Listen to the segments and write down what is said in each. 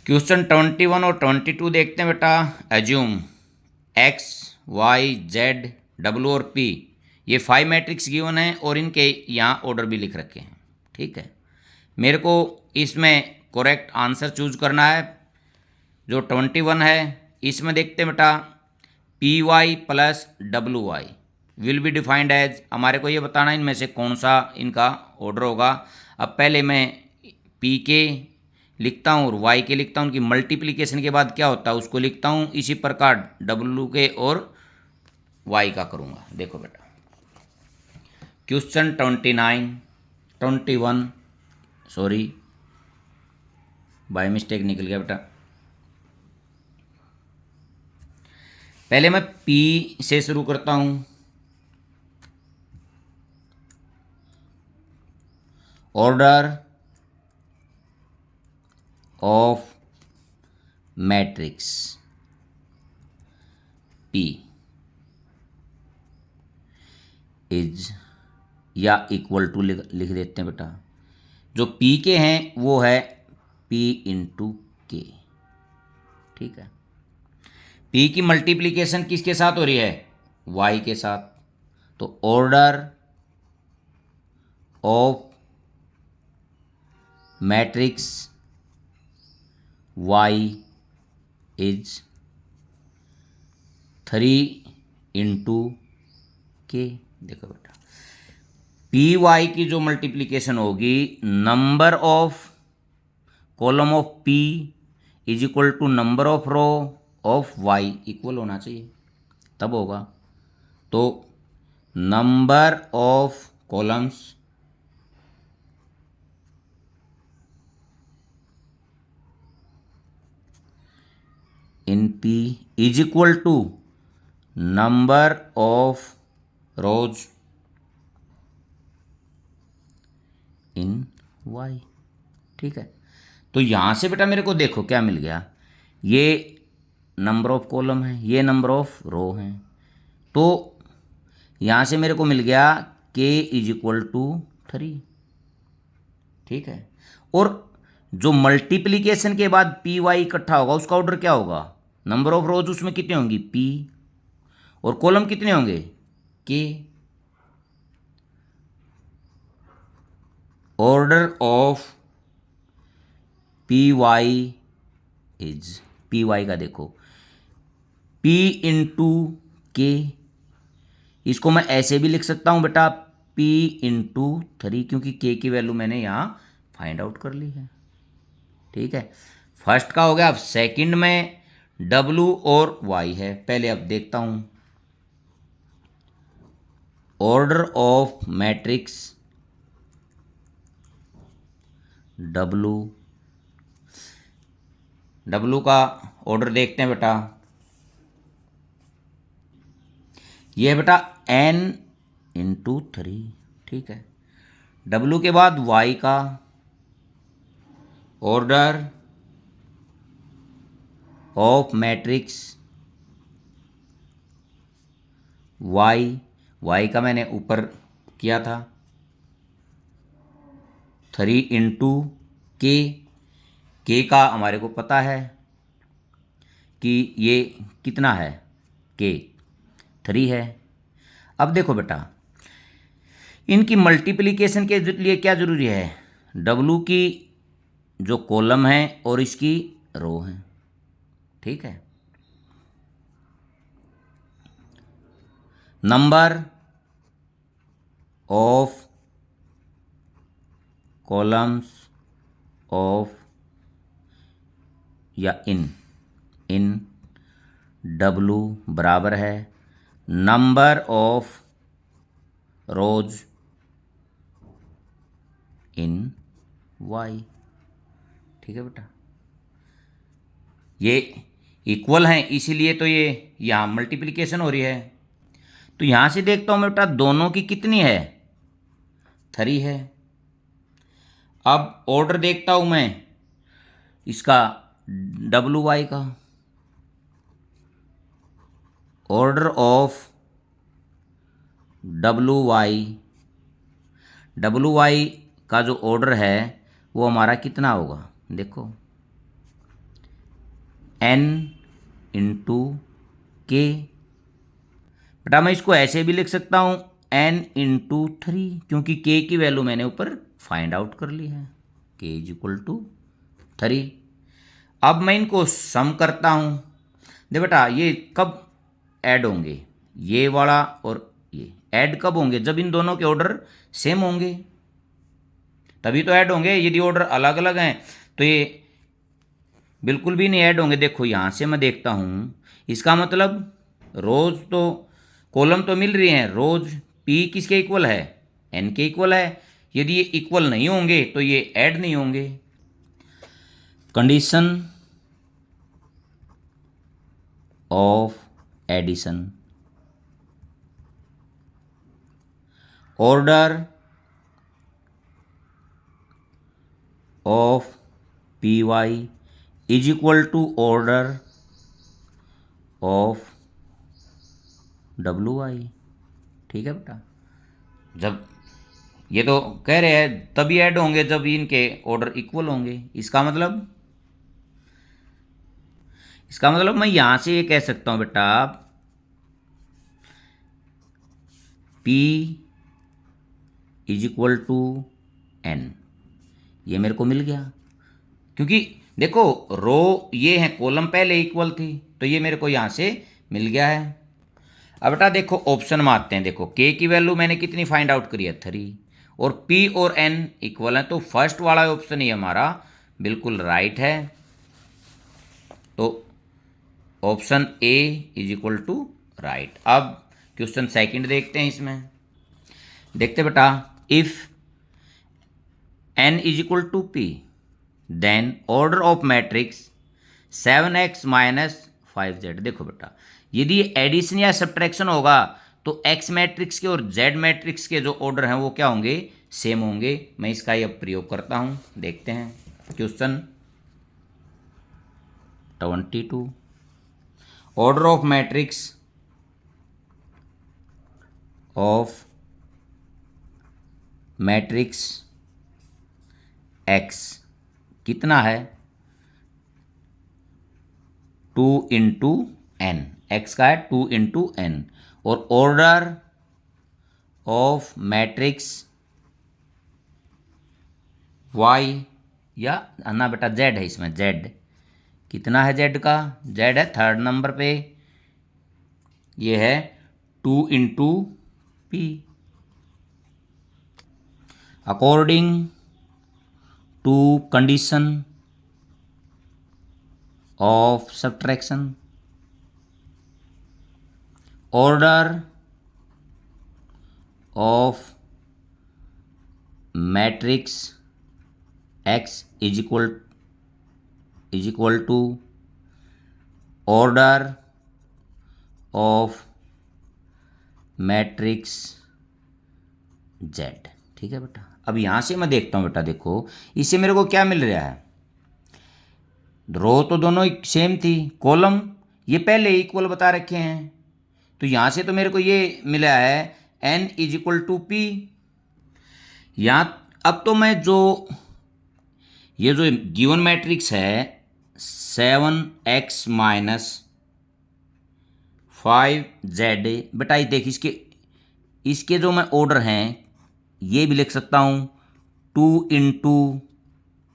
Question 21 और 22 देखते हैं बेटा। Assume X Y Z W और पी, ये 5 मैट्रिक्स गिवन है और इनके यहाँ ऑर्डर भी लिख रखे हैं। ठीक है, मेरे को इसमें करेक्ट आंसर चूज करना है। जो 21 है इसमें देखते हैं बेटा, P Y plus W Y will be defined as, हमारे को ये बताना है इनमें से कौन सा इनका ऑर्डर होगा। अब पहले मैं पी के लिखता हूँ और वाई के लिखता हूँ, उनकी मल्टीप्लिकेशन के बाद क्या होता है उसको लिखता हूँ। इसी प्रकार डब्ल्यू के और वाई का करूँगा। देखो बेटा, क्वेश्चन 21 सॉरी बाय मिस्टेक निकल गया बेटा। पहले मैं पी से शुरू करता हूँ। Order of matrix P is, या इक्वल टू लिख देते हैं बेटा। जो पी के हैं वो है पी इंटू के। ठीक है, पी की मल्टीप्लिकेशन किसके साथ हो रही है? वाई के साथ। तो order of matrix Y is 3 into K. देखो बेटा, पी वाई की जो मल्टीप्लिकेशन होगी, number of column of P is equal to number of row of Y equal होना चाहिए, तब होगा। तो number of columns in P is equal to number of rows in Y. ठीक है, तो यहां से बेटा मेरे को देखो क्या मिल गया, ये नंबर ऑफ कॉलम है, ये नंबर ऑफ रो है। तो यहां से मेरे को मिल गया k इज इक्वल टू 3। ठीक है, और जो मल्टीप्लिकेशन के बाद पी वाई इकट्ठा होगा उसका ऑर्डर क्या होगा? नंबर ऑफ रोज उसमें कितने होंगी? पी, और कॉलम कितने होंगे? K. Order of P Y is, P Y का देखो पी इंटू के, इसको मैं ऐसे भी लिख सकता हूं बेटा पी इंटू 3, क्योंकि के की वैल्यू मैंने यहां फाइंड आउट कर ली है। ठीक है, फर्स्ट का हो गया। अब सेकंड में डब्लू और वाई है, पहले अब देखता हूं। Order of matrix W, W का ऑर्डर देखते हैं बेटा। ये है बेटा n इंटू 3। ठीक है, डब्लू के बाद y का ऑर्डर ऑफ मैट्रिक्स y का मैंने ऊपर किया था 3 इंटू के का हमारे को पता है कि ये कितना है, के 3 है। अब देखो बेटा, इनकी मल्टीप्लिकेशन के लिए क्या जरूरी है? डब्लू की जो कॉलम है और इसकी रो है। ठीक है, नंबर ऑफ कॉलम्स ऑफ, या इन डब्लू बराबर है number of rows in Y. ठीक है बेटा, ये इक्वल हैं इसीलिए तो ये यहाँ मल्टीप्लिकेशन हो रही है। तो यहाँ से देखता हूँ मैं बेटा दोनों की कितनी है? 3 है। अब ऑर्डर देखता हूँ मैं इसका डब्लू वाई का। ऑर्डर ऑफ डब्लू वाई का जो ऑर्डर है वो हमारा कितना होगा? देखो n इंटू के। बेटा मैं इसको ऐसे भी लिख सकता हूँ n इंटू 3, क्योंकि k की वैल्यू मैंने ऊपर फाइंड आउट कर ली है, k इज इक्वल टू 3। अब मैं इनको सम करता हूँ। देख बेटा ये कब ऐड होंगे, ये वाला और ये ऐड कब होंगे, जब इन दोनों के ऑर्डर सेम होंगे तभी तो ऐड होंगे। यदि ऑर्डर अलग अलग हैं तो ये बिल्कुल भी नहीं ऐड होंगे। देखो यहाँ से मैं देखता हूँ, इसका मतलब रोज तो कॉलम तो मिल रही हैं, रोज पी किसके इक्वल है, एन के इक्वल है। यदि ये इक्वल नहीं होंगे तो ये ऐड नहीं होंगे। Condition of addition, order of P Y is equal to order of W Y. ठीक है बेटा, जब ये तो कह रहे हैं तभी ऐड होंगे जब इनके ऑर्डर इक्वल होंगे। इसका मतलब मैं यहां से ये कह सकता हूं बेटा P is equal to N, ये मेरे को मिल गया। क्योंकि देखो रो ये है, कॉलम पहले इक्वल थी तो ये मेरे को यहाँ से मिल गया है। अब बेटा देखो ऑप्शन में आते हैं। देखो k की वैल्यू मैंने कितनी फाइंड आउट करी है, 3, और p और n इक्वल है, तो फर्स्ट वाला ऑप्शन ही हमारा बिल्कुल राइट है। तो option A is equal to right. अब क्वेश्चन सेकंड देखते हैं। इसमें देखते बेटा, if n is equal to p then order of matrix 7x minus 5z। देखो बेटा यदि एडिशन या सब्ट्रैक्शन होगा तो x मैट्रिक्स के और z मैट्रिक्स के जो ऑर्डर हैं वो क्या होंगे, सेम होंगे। मैं इसका ये प्रयोग करता हूं, देखते हैं question 22। Order of matrix x कितना है, 2 इंटू एन, एक्स का है 2 इंटू एन, और ऑर्डर ऑफ मैट्रिक्स y या ना बेटा z है, इसमें z कितना है, z का z है थर्ड नंबर पे, ये है 2 into P. According to condition of subtraction, order of matrix x is equal to order of matrix z। ठीक है बेटा, अब यहाँ से मैं देखता हूँ बेटा, देखो इससे मेरे को क्या मिल रहा है, रो तो दोनों सेम थी, कॉलम ये पहले इक्वल बता रखे हैं, तो यहाँ से तो मेरे को ये मिला है n is equal to P. यहाँ अब तो मैं ये जो गिवन मैट्रिक्स है 7x माइनस 5z, बेटा ये देख इसके जो मैं ऑर्डर हैं ये भी लिख सकता हूँ 2 इंटू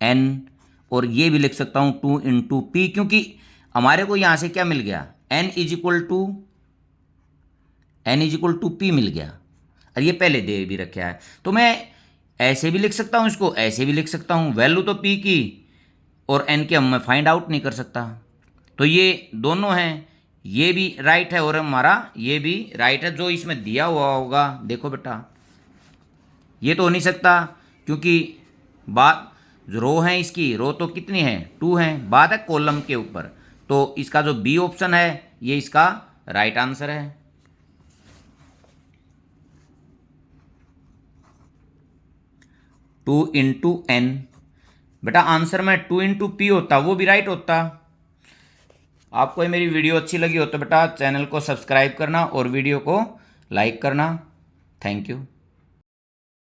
एन, और ये भी लिख सकता हूँ 2 इंटू पी, क्योंकि हमारे को यहाँ से क्या मिल गया, n is equal to P मिल गया, और ये पहले दे भी रखा है। तो मैं ऐसे भी लिख सकता हूँ, इसको ऐसे भी लिख सकता हूँ, वैल्यू तो p की और n की हम मैं फाइंड आउट नहीं कर सकता, तो ये दोनों हैं, ये भी राइट है और हमारा ये भी राइट है जो इसमें दिया हुआ होगा। देखो बेटा ये तो हो नहीं सकता, क्योंकि बात जो रो है, इसकी रो तो कितनी है, 2 है, बात है कॉलम के ऊपर, तो इसका जो बी ऑप्शन है ये इसका राइट आंसर है। टू इंटू एन, बेटा आंसर में 2 इंटू पी होता, वो भी राइट होता। आपको ये मेरी वीडियो अच्छी लगी हो तो बेटा चैनल को सब्सक्राइब करना और वीडियो को लाइक करना। Thank you.